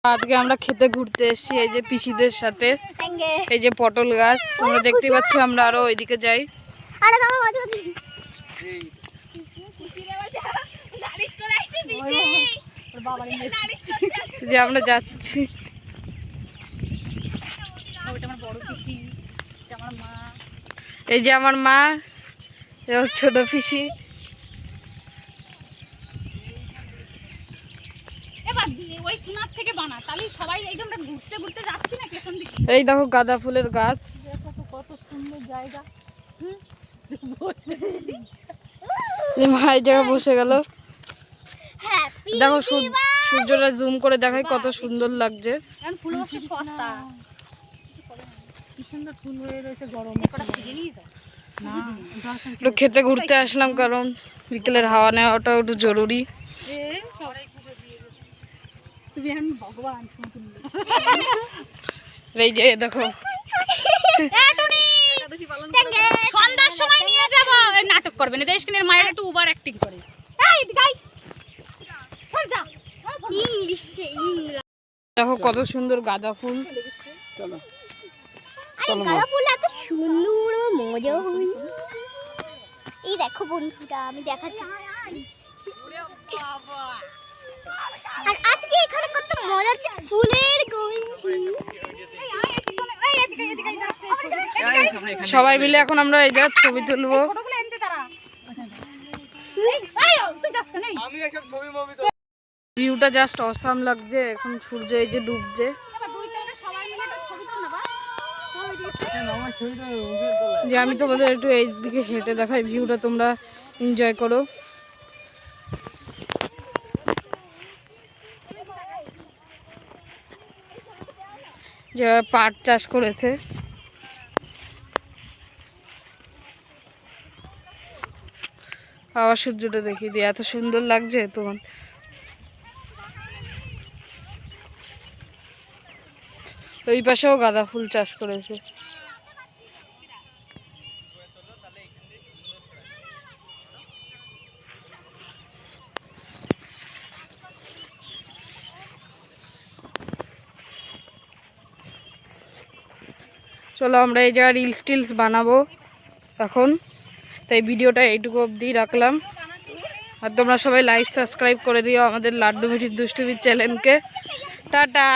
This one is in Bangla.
আজকে আমরা খেতে ঘুরতে এসেছি এই যে পিসিদের সাথে। এই যে পটল গাছ তোমরা দেখতে পাচ্ছ, আমরা আরো ওইদিকে যাই। যে আমরা যাচ্ছি, এই যে আমার মা, ছোট পিসি। এই দেখো গাঁদা ফুলের গাছ, কত সুন্দর জায়গা। মায়ের জায়গা বসে গেল। দেখো সূর্যটা জুম করে দেখাই কত সুন্দর লাগছে। একটু খেতে ঘুরতে আসলাম, কারণ বিকেলের হাওয়া নেওয়াটাও একটু জরুরি। এই যে দেখো সন্ধ্যার সময় নিয়ে যাব, নাটক করবে না দেশকিনের মায়ের একটু ওভার অ্যাক্টিং করে। দেখো কত সুন্দর গাঁদা ফুল। চলো গাঁদা ফুল এত সুন্দর, মজা হয়। এই দেখো বন্ধুরা, আমি দেখাচ্ছি। আর আজকে এখানে কত মজা হচ্ছে, ফুলের গন্ধি। সবাই মিলে এখন আমরা এই জায়গায় ছবি তুলবো। ভিউটা জাস্ট অসাম লাগছে। এখন সূর্য এই যে ডুবছে। যে আমি তোমাদের একটু এই দিকে হেঁটে দেখাই, ভিউটা তোমরা এনজয় করো। যে পাট চাষ করেছে। আবার সূর্যটা দেখিয়ে দিয়ে এত সুন্দর লাগছে তোমার। ওই পাশেও গাঁদা ফুল চাষ করেছে। চলো আমরা এই জায়গায় রিলস টিলস বানাবো এখন, তাই ভিডিওটা এইটুকু অবধি রাখলাম। আর তোমরা সবাই লাইক সাবস্ক্রাইব করে দিও আমাদের লাড্ডু মিঠির দুষ্টুমির চ্যানেলকে। টাটা।